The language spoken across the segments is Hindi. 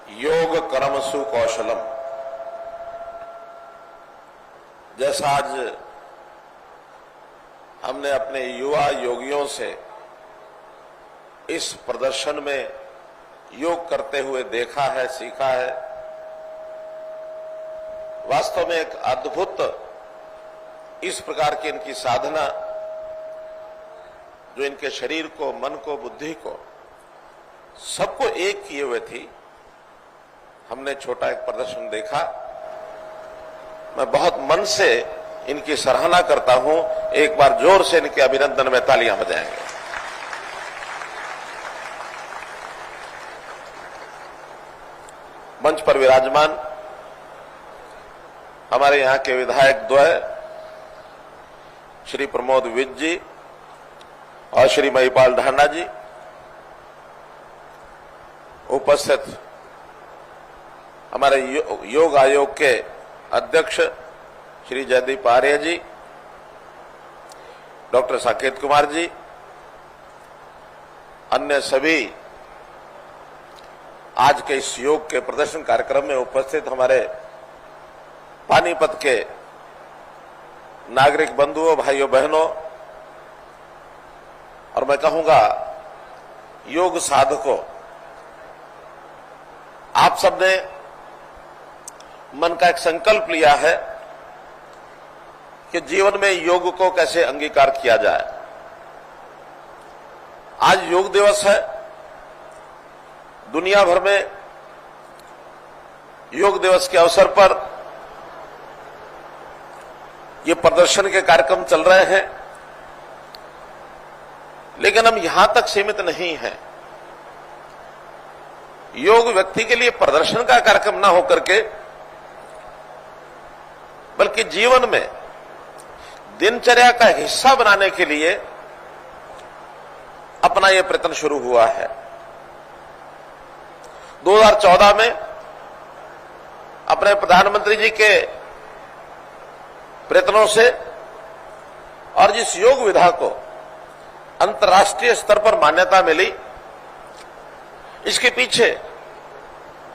योग कर्मसु कौशलम। जैसा आज हमने अपने युवा योगियों से इस प्रदर्शन में योग करते हुए देखा है, सीखा है, वास्तव में एक अद्भुत इस प्रकार की इनकी साधना जो इनके शरीर को, मन को, बुद्धि को, सबको एक किए हुए थी। हमने छोटा एक प्रदर्शन देखा। मैं बहुत मन से इनकी सराहना करता हूं। एक बार जोर से इनके अभिनंदन में तालियां बजाएंगे। मंच पर विराजमान हमारे यहां के विधायक द्वय श्री प्रमोद विज जी और श्री महिपाल ढांडा जी, उपस्थित हमारे योग आयोग के अध्यक्ष श्री जयदीप आर्य जी, डॉक्टर साकेत कुमार जी, अन्य सभी आज के इस योग के प्रदर्शन कार्यक्रम में उपस्थित हमारे पानीपत के नागरिक बंधुओं, भाइयों, बहनों, और मैं कहूंगा योग साधकों, आप सबने मन का एक संकल्प लिया है कि जीवन में योग को कैसे अंगीकार किया जाए। आज योग दिवस है। दुनिया भर में योग दिवस के अवसर पर ये प्रदर्शन के कार्यक्रम चल रहे हैं, लेकिन हम यहां तक सीमित नहीं हैं। योग व्यक्ति के लिए प्रदर्शन का कार्यक्रम ना होकर के बल्कि जीवन में दिनचर्या का हिस्सा बनाने के लिए अपना यह प्रयत्न शुरू हुआ है। 2014 में अपने प्रधानमंत्री जी के प्रयत्नों से और जिस योग विधा को अंतर्राष्ट्रीय स्तर पर मान्यता मिली, इसके पीछे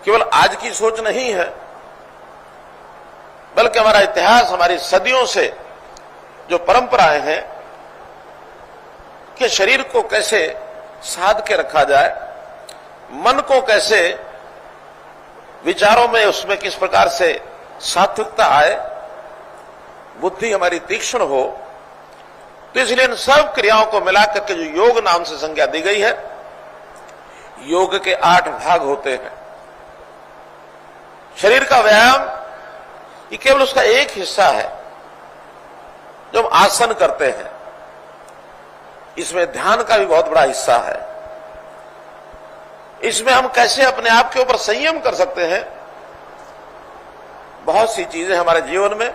केवल आज की सोच नहीं है, बल्कि हमारा इतिहास, हमारी सदियों से जो परंपराएं हैं कि शरीर को कैसे साध के रखा जाए, मन को कैसे विचारों में उसमें किस प्रकार से सात्विकता आए, बुद्धि हमारी तीक्ष्ण हो, तो इसलिए इन सब क्रियाओं को मिलाकर के जो योग नाम से संज्ञा दी गई है, योग के 8 भाग होते हैं। शरीर का व्यायाम ये केवल उसका एक हिस्सा है। जब हम आसन करते हैं, इसमें ध्यान का भी बहुत बड़ा हिस्सा है। इसमें हम कैसे अपने आप के ऊपर संयम कर सकते हैं। बहुत सी चीजें हमारे जीवन में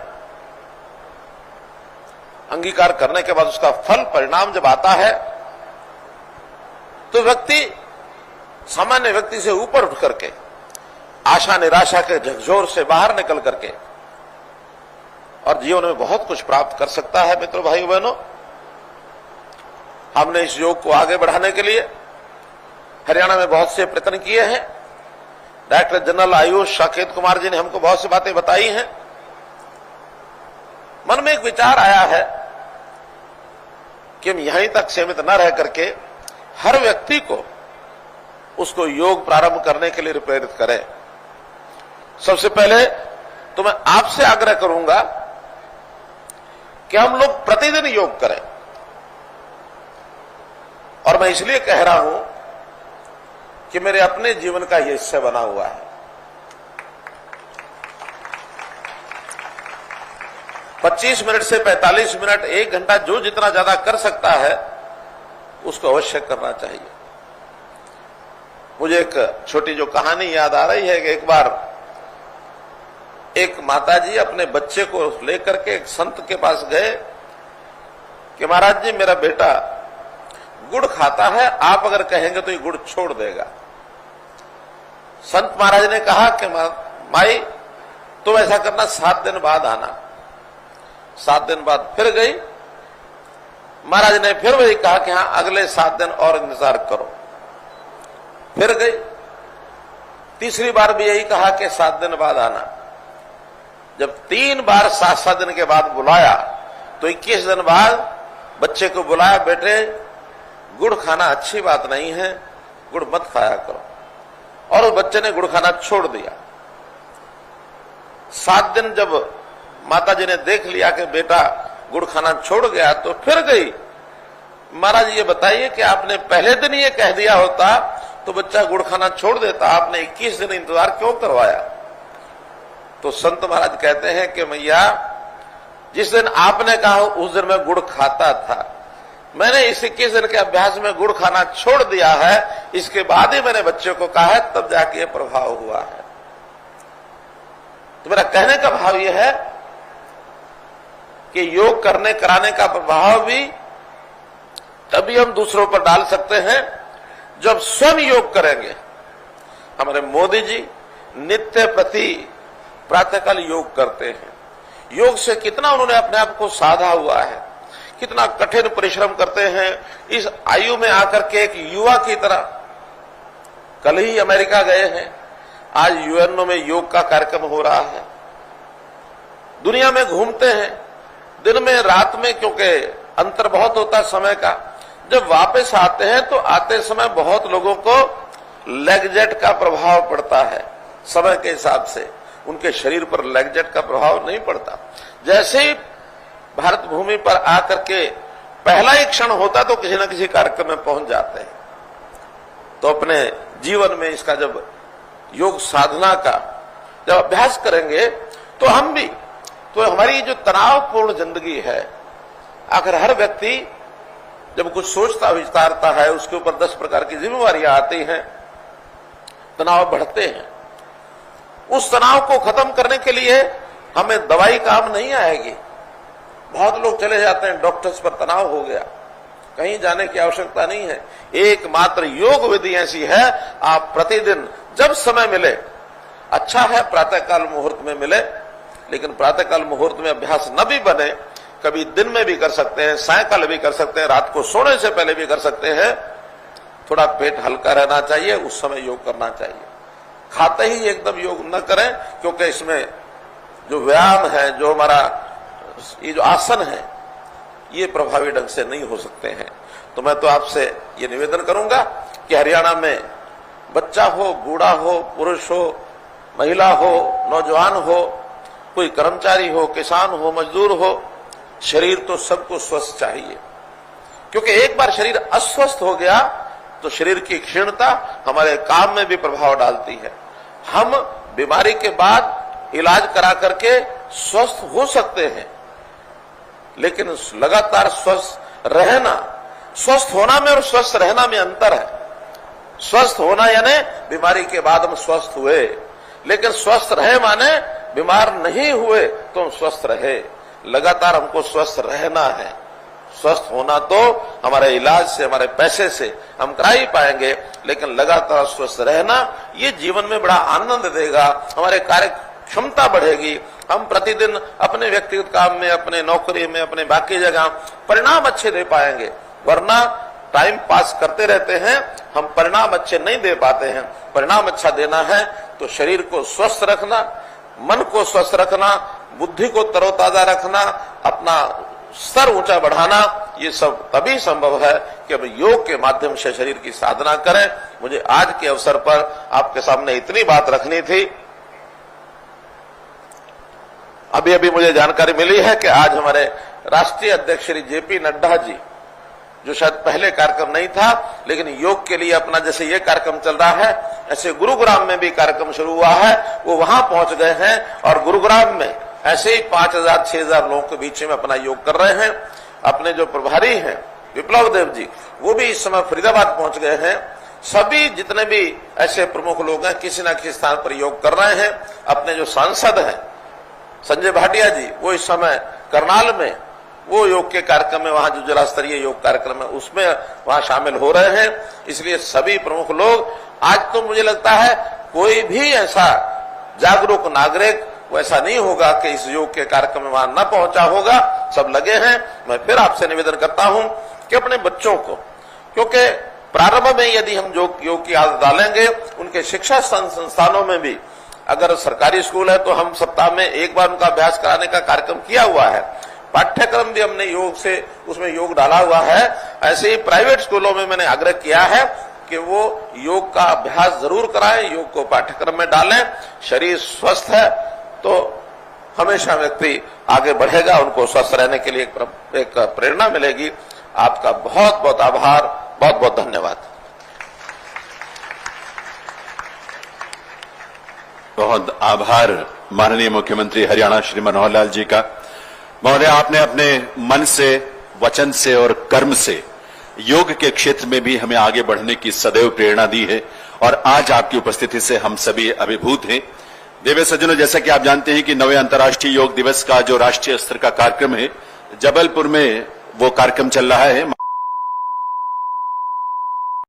अंगीकार करने के बाद उसका फल, परिणाम जब आता है, तो व्यक्ति सामान्य व्यक्ति से ऊपर उठ करके आशा निराशा के झकझोर से बाहर निकल करके और जीवन में बहुत कुछ प्राप्त कर सकता है। मित्रों, भाइयों, बहनों, हमने इस योग को आगे बढ़ाने के लिए हरियाणा में बहुत से प्रयत्न किए हैं। डायरेक्टर जनरल आयुष साकेत कुमार जी ने हमको बहुत सी बातें बताई हैं। मन में एक विचार आया है कि हम यहीं तक सीमित न रह करके हर व्यक्ति को उसको योग प्रारंभ करने के लिए प्रेरित करें। सबसे पहले तो मैं आपसे आग्रह करूंगा कि हम लोग प्रतिदिन योग करें। और मैं इसलिए कह रहा हूं कि मेरे अपने जीवन का यह हिस्सा बना हुआ है। 25 मिनट से 45 मिनट, 1 घंटा, जो जितना ज्यादा कर सकता है उसको अवश्य करना चाहिए। मुझे एक छोटी जो कहानी याद आ रही है कि एक बार एक माताजी अपने बच्चे को लेकर के एक संत के पास गए कि महाराज जी, मेरा बेटा गुड़ खाता है, आप अगर कहेंगे तो ये गुड़ छोड़ देगा। संत महाराज ने कहा कि माई, तुम ऐसा करना, 7 दिन बाद आना। 7 दिन बाद फिर गई। महाराज ने फिर वही कहा कि हाँ, अगले 7 दिन और इंतजार करो। फिर गई। तीसरी बार भी यही कहा कि 7 दिन बाद आना। जब 3 बार 7-7 दिन के बाद बुलाया तो 21 दिन बाद बच्चे को बुलाया, बेटे गुड़ खाना अच्छी बात नहीं है, गुड़ मत खाया करो। और उस बच्चे ने गुड़ खाना छोड़ दिया। 7 दिन जब माता जी ने देख लिया कि बेटा गुड़ खाना छोड़ गया तो फिर गई, महाराज ये बताइए कि आपने पहले दिन ये कह दिया होता तो बच्चा गुड़ खाना छोड़ देता, आपने 21 दिन इंतजार क्यों करवाया? तो संत महाराज कहते हैं कि मैया जिस दिन आपने कहा उस दिन मैं गुड़ खाता था, मैंने इस 21 दिन के अभ्यास में गुड़ खाना छोड़ दिया है, इसके बाद ही मैंने बच्चे को कहा है, तब जाके ये प्रभाव हुआ है। तो मेरा कहने का भाव यह है कि योग करने कराने का प्रभाव भी तभी हम दूसरों पर डाल सकते हैं जब स्वयं योग करेंगे। हमारे मोदी जी नित्य प्रति प्रातःकाल योग करते हैं। योग से कितना उन्होंने अपने आप को साधा हुआ है, कितना कठिन परिश्रम करते हैं इस आयु में आकर के एक युवा की तरह। कल ही अमेरिका गए हैं, आज यूएनओ में योग का कार्यक्रम हो रहा है। दुनिया में घूमते हैं दिन में रात में, क्योंकि अंतर बहुत होता है समय का। जब वापस आते हैं तो आते समय बहुत लोगों को लेगजेट का प्रभाव पड़ता है। समय के हिसाब से उनके शरीर पर लेगजेट का प्रभाव नहीं पड़ता। जैसे ही भारत भूमि पर आकर के पहला ही क्षण होता तो किसी न किसी कार्यक्रम में पहुंच जाते हैं। तो अपने जीवन में इसका जब योग साधना का जब अभ्यास करेंगे तो हम भी, तो हमारी जो तनावपूर्ण जिंदगी है, आखिर हर व्यक्ति जब कुछ सोचता विचारता है उसके ऊपर 10 प्रकार की जिम्मेवारियां आती हैं, तनाव बढ़ते हैं। उस तनाव को खत्म करने के लिए हमें दवाई काम नहीं आएगी। बहुत लोग चले जाते हैं डॉक्टर्स पर, तनाव हो गया, कहीं जाने की आवश्यकता नहीं है। एकमात्र योग विधि ऐसी है, आप प्रतिदिन जब समय मिले, अच्छा है प्रातःकाल मुहूर्त में मिले, लेकिन प्रातःकाल मुहूर्त में अभ्यास न भी बने, कभी दिन में भी कर सकते हैं, सायंकाल भी कर सकते हैं, रात को सोने से पहले भी कर सकते हैं। थोड़ा पेट हल्का रहना चाहिए, उस समय योग करना चाहिए। खाते ही एकदम योग न करें, क्योंकि इसमें जो व्यायाम है, जो हमारा ये जो आसन है, ये प्रभावी ढंग से नहीं हो सकते हैं। तो मैं तो आपसे ये निवेदन करूंगा कि हरियाणा में बच्चा हो, बूढ़ा हो, पुरुष हो, महिला हो, नौजवान हो, कोई कर्मचारी हो, किसान हो, मजदूर हो, शरीर तो सबको स्वस्थ चाहिए। क्योंकि एक बार शरीर अस्वस्थ हो गया तो शरीर की क्षीणता हमारे काम में भी प्रभाव डालती है। हम बीमारी के बाद इलाज करा करके स्वस्थ हो सकते हैं, लेकिन लगातार स्वस्थ रहना, स्वस्थ होना में और स्वस्थ रहना में अंतर है। स्वस्थ होना यानी बीमारी के बाद हम स्वस्थ हुए, लेकिन स्वस्थ रहे माने बीमार नहीं हुए तो हम स्वस्थ रहे। लगातार हमको स्वस्थ रहना है। स्वस्थ होना तो हमारे इलाज से, हमारे पैसे से हम करा ही पाएंगे, लेकिन लगातार स्वस्थ रहना ये जीवन में बड़ा आनंद देगा, हमारे कार्य क्षमता बढ़ेगी। हम प्रतिदिन अपने व्यक्तिगत काम में, अपने नौकरी में, अपने बाकी जगह परिणाम अच्छे दे पाएंगे। वरना टाइम पास करते रहते हैं, हम परिणाम अच्छे नहीं दे पाते हैं। परिणाम अच्छा देना है तो शरीर को स्वस्थ रखना, मन को स्वस्थ रखना, बुद्धि को तरोताजा रखना, अपना स्तर ऊंचा बढ़ाना, ये सब तभी संभव है कि अब योग के माध्यम से शरीर की साधना करें। मुझे आज के अवसर पर आपके सामने इतनी बात रखनी थी। अभी अभी मुझे जानकारी मिली है कि आज हमारे राष्ट्रीय अध्यक्ष श्री जेपी नड्डा जी, जो शायद पहले कार्यक्रम नहीं था, लेकिन योग के लिए अपना जैसे ये कार्यक्रम चल रहा है, ऐसे गुरुग्राम में भी कार्यक्रम शुरू हुआ है, वो वहां पहुंच गए हैं और गुरुग्राम में ऐसे ही 5000-6000 लोगों के बीच में अपना योग कर रहे हैं। अपने जो प्रभारी हैं विप्लव देव जी, वो भी इस समय फरीदाबाद पहुंच गए हैं। सभी जितने भी ऐसे प्रमुख लोग हैं किसी न किसी स्थान पर योग कर रहे हैं। अपने जो सांसद हैं संजय भाटिया जी, वो इस समय करनाल में वो योग के कार्यक्रम में, वहां जो जिला स्तरीय योग कार्यक्रम है उसमें वहां शामिल हो रहे हैं। इसलिए सभी प्रमुख लोग, आज तो मुझे लगता है कोई भी ऐसा जागरूक नागरिक वैसा नहीं होगा कि इस योग के कार्यक्रम में वहां न पहुंचा होगा, सब लगे हैं। मैं फिर आपसे निवेदन करता हूं कि अपने बच्चों को, क्योंकि प्रारंभ में यदि हम योग की आदत डालेंगे, उनके शिक्षा संस्थानों में भी, अगर सरकारी स्कूल है तो हम सप्ताह में एक बार उनका अभ्यास कराने का कार्यक्रम किया हुआ है, पाठ्यक्रम भी हमने योग से उसमें योग डाला हुआ है। ऐसे ही प्राइवेट स्कूलों में मैंने आग्रह किया है कि वो योग का अभ्यास जरूर कराएं, योग को पाठ्यक्रम में डालें। शरीर स्वस्थ है तो हमेशा व्यक्ति आगे बढ़ेगा, उनको स्वस्थ रहने के लिए एक प्रेरणा मिलेगी। आपका बहुत बहुत आभार, बहुत बहुत धन्यवाद। बहुत आभार माननीय मुख्यमंत्री हरियाणा श्री मनोहर लाल जी का। महोदय, आपने अपने मन से, वचन से और कर्म से योग के क्षेत्र में भी हमें आगे बढ़ने की सदैव प्रेरणा दी है और आज आपकी उपस्थिति से हम सभी अभिभूत हैं। देवे सज्जनों, जैसा कि आप जानते हैं कि 9वें अंतर्राष्ट्रीय योग दिवस का जो राष्ट्रीय स्तर का कार्यक्रम है, जबलपुर में वो कार्यक्रम चल रहा है।